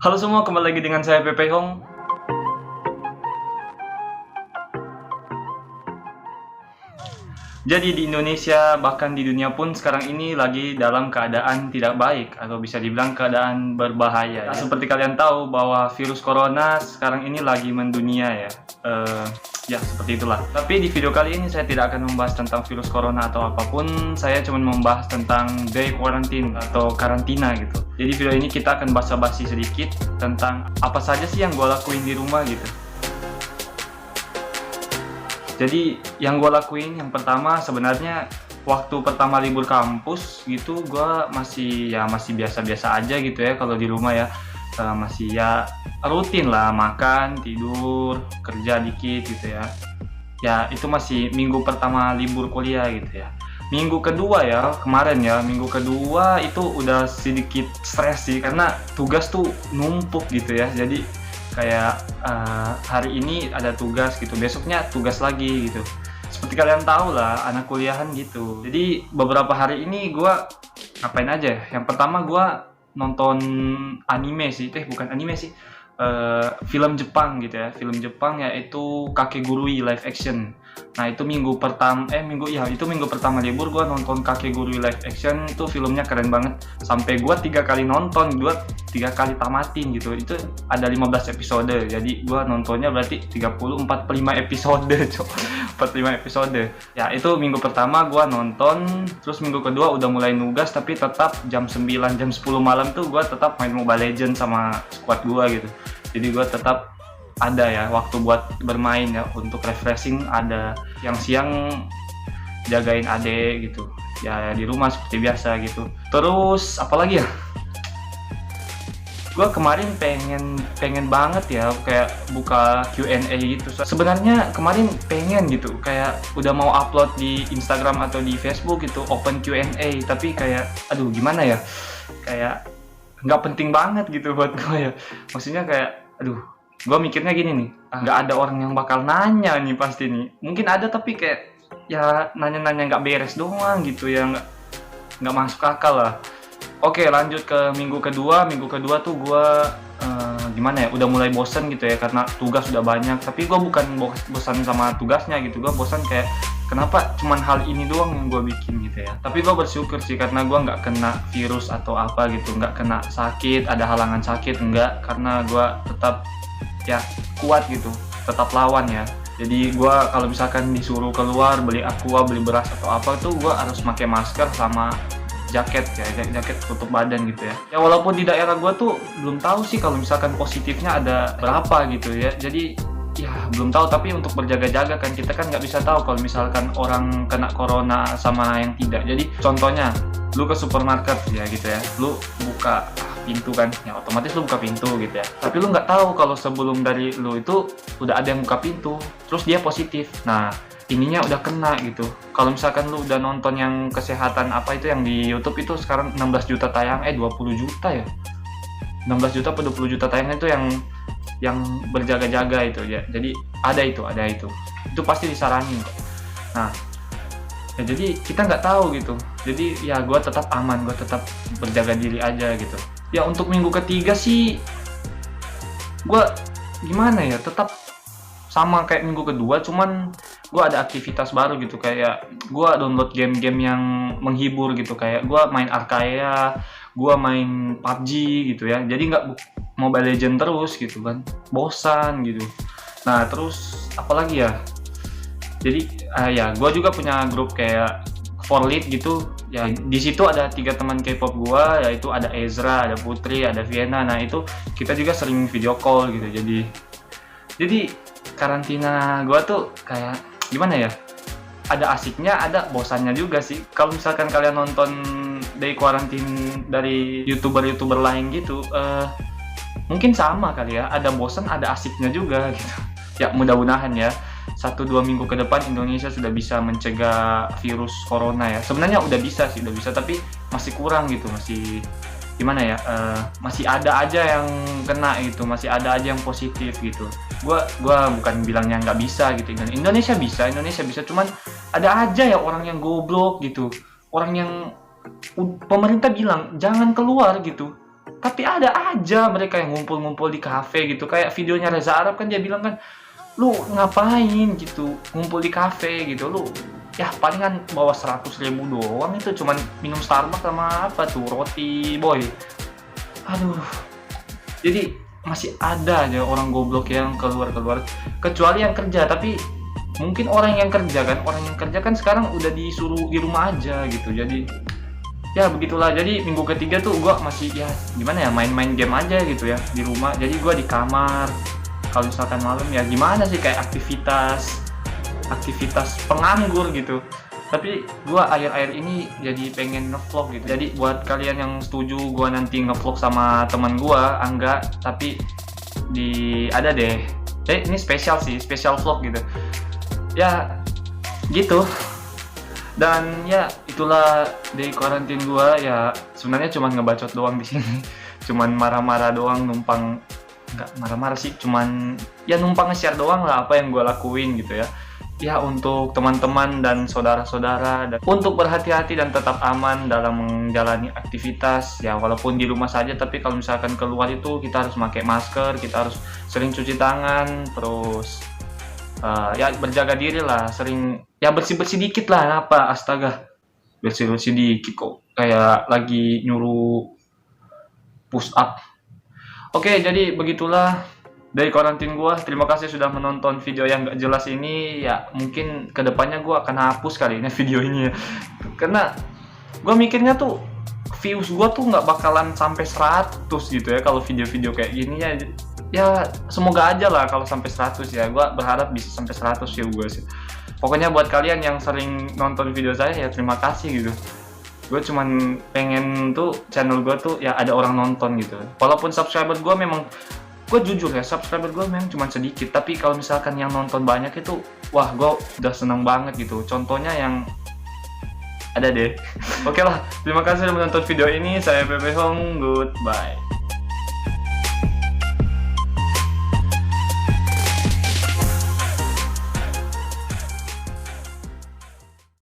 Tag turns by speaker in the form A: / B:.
A: Halo semua, kembali lagi dengan saya Pepe Hong. Jadi di Indonesia, bahkan di dunia pun sekarang ini lagi dalam keadaan tidak baik, atau bisa dibilang keadaan berbahaya. Nah, seperti kalian tahu bahwa virus corona sekarang ini lagi mendunia ya. Ya seperti itulah. Tapi di video kali ini saya tidak akan membahas tentang virus corona atau apapun. Saya cuma membahas tentang day quarantine atau karantina gitu. Jadi video ini kita akan basa-basi sedikit tentang apa saja sih yang gue lakuin di rumah gitu. Jadi yang gue lakuin yang pertama sebenarnya waktu pertama libur kampus gitu gue masih biasa-biasa aja gitu ya kalau di rumah ya. Masih ya rutin lah, makan, tidur, kerja dikit gitu ya. Ya itu masih minggu pertama libur kuliah gitu ya. Minggu kedua ya kemarin ya, minggu kedua itu udah sedikit stres sih karena tugas tuh numpuk gitu ya. Jadi kayak hari ini ada tugas gitu, besoknya tugas lagi gitu. Seperti kalian tahu lah, anak kuliahan gitu. Jadi beberapa hari ini gue ngapain aja? Yang pertama gue nonton anime sih, bukan anime sih, film Jepang gitu ya. Film Jepang yaitu Kakegurui live action. Nah itu minggu pertama libur gue nonton Kakegurui live action. Itu filmnya keren banget. Sampai gue 3 kali nonton, gue 3 kali tamatin gitu. Itu ada 15 episode. Jadi gue nontonnya berarti 45 episode, 45 episode. Ya itu minggu pertama gue nonton. Terus minggu kedua udah mulai nugas, tapi tetap jam 9, jam 10 malam tuh gue tetap main Mobile Legends sama squad gue gitu. Jadi gue tetap ada ya waktu buat bermain ya, untuk refreshing ada. Yang siang jagain adek gitu ya, di rumah seperti biasa gitu. Terus apalagi ya, gue kemarin pengen banget ya kayak buka Q&A gitu. Sebenarnya kemarin pengen gitu, kayak udah mau upload di Instagram atau di Facebook gitu, open Q&A, tapi kayak aduh gimana ya, kayak nggak penting banget gitu buat gue ya. Maksudnya kayak aduh, gue mikirnya gini nih, nggak ada orang yang bakal nanya nih pasti nih. Mungkin ada tapi kayak ya nanya-nanya nggak beres doang gitu ya, nggak masuk akal lah. Oke, lanjut ke minggu kedua. Minggu kedua tuh gue gimana ya, udah mulai bosen gitu ya karena tugas udah banyak. Tapi gue bukan bosan sama tugasnya gitu, gue bosan kayak kenapa cuman hal ini doang yang gue bikin gitu ya. Tapi gue bersyukur sih karena gue nggak kena virus atau apa gitu, nggak kena sakit, ada halangan sakit enggak, karena gue tetap ya kuat gitu, tetap lawan ya. Jadi gue kalau misalkan disuruh keluar beli aqua, beli beras atau apa tuh gue harus pakai masker sama jaket ya, jaket tutup badan gitu ya. Ya walaupun di daerah gue tuh belum tahu sih kalau misalkan positifnya ada berapa gitu ya. Jadi ya belum tahu, tapi untuk berjaga-jaga kan, kita kan nggak bisa tahu kalau misalkan orang kena corona sama yang tidak. Jadi contohnya lu ke supermarket ya gitu ya, lu buka pintu kan, ya otomatis lu buka pintu gitu ya. Tapi lu nggak tahu kalau sebelum dari lu itu udah ada yang buka pintu, terus dia positif. Nah ininya udah kena gitu. Kalau misalkan lu udah nonton yang kesehatan apa itu yang di YouTube itu sekarang 16 juta tayang, 20 juta ya, 16 juta atau 20 juta tayang itu yang berjaga-jaga itu ya. Jadi ada itu pasti disaranin kok. Nah ya jadi kita nggak tahu gitu. Jadi ya gue tetap aman, gue tetap berjaga diri aja gitu. Ya untuk minggu ketiga sih gue gimana ya, tetap sama kayak minggu kedua, cuman gue ada aktivitas baru gitu. Kayak gue download game-game yang menghibur gitu, kayak gue main Arkaea, gue main PUBG gitu ya. Jadi nggak Mobile Legends terus gitu kan, bosan gitu. Nah terus apalagi ya, jadi ya gue juga punya grup kayak Forlit gitu ya. Di situ ada 3 teman K-pop gue, yaitu ada Ezra, ada Putri, ada Vienna. Nah itu kita juga sering video call gitu. Jadi karantina gue tuh kayak gimana ya, ada asiknya, ada bosannya juga sih. Kalau misalkan kalian nonton day quarantine dari youtuber lain gitu, mungkin sama kali ya, ada bosan ada asiknya juga gitu. Ya mudah-mudahan ya 1-2 minggu ke depan Indonesia sudah bisa mencegah virus corona ya. Sebenarnya udah bisa, tapi masih kurang gitu, masih gimana ya, masih ada aja yang kena gitu, masih ada aja yang positif gitu. Gua bukan bilangnya nggak bisa gitu, Indonesia bisa, cuman ada aja ya orang yang goblok gitu, orang yang pemerintah bilang jangan keluar gitu, Tapi ada aja mereka yang ngumpul-ngumpul di kafe gitu. Kayak videonya Reza Arab kan dia bilang kan, lu ngapain gitu ngumpul di kafe gitu, lu ya palingan bawa 100.000 doang, itu cuman minum Starbucks sama apa tuh roti boy. Aduh, jadi masih ada aja orang goblok yang keluar-keluar, kecuali yang kerja. Tapi mungkin orang yang kerja kan sekarang udah disuruh di rumah aja gitu. Jadi ya begitulah. Jadi minggu ketiga tuh gua masih ya gimana ya, main-main game aja gitu ya di rumah. Jadi gua di kamar. Kalau misalkan malam ya gimana sih, kayak aktivitas penganggur gitu. Tapi gua akhir-akhir ini jadi pengen ngevlog gitu. Jadi buat kalian yang setuju gua nanti ngevlog sama teman gua Angga, tapi ada deh. Ini spesial vlog gitu. Ya gitu. Dan ya itulah day quarantine gua ya, sebenarnya cuma ngebacot doang di sini. Cuman marah-marah doang, numpang, nggak marah-marah sih, cuman ya numpang nge-share doang lah apa yang gua lakuin gitu ya. Ya untuk teman-teman dan saudara-saudara, dan untuk berhati-hati dan tetap aman dalam menjalani aktivitas ya, walaupun di rumah saja. Tapi kalau misalkan keluar itu kita harus pakai masker, kita harus sering cuci tangan, terus ya berjaga diri lah, sering ya bersih-bersih dikit lah. Apa astaga, bersih-bersih dikit kok kayak lagi nyuruh push up. Oke, jadi begitulah dari karantin gua. Terima kasih sudah menonton video yang gak jelas ini. Ya mungkin kedepannya gua akan hapus kali ini video ini ya, karena gua mikirnya tuh views gua tuh nggak bakalan sampai 100 gitu ya kalau video-video kayak gini ya. Ya semoga aja lah kalau sampai 100 ya. Gua berharap bisa sampai 100 ya gua sih. Pokoknya buat kalian yang sering nonton video saya ya terima kasih gitu. Gue cuman pengen tuh channel gue tuh ya ada orang nonton gitu. Walaupun subscriber gue memang, gue jujur ya, subscriber gue memang cuma sedikit, tapi kalau misalkan yang nonton banyak itu, wah gue udah seneng banget gitu. Contohnya yang ada deh. Oke lah, terima kasih sudah menonton video ini. Saya Pepe Hong, goodbye.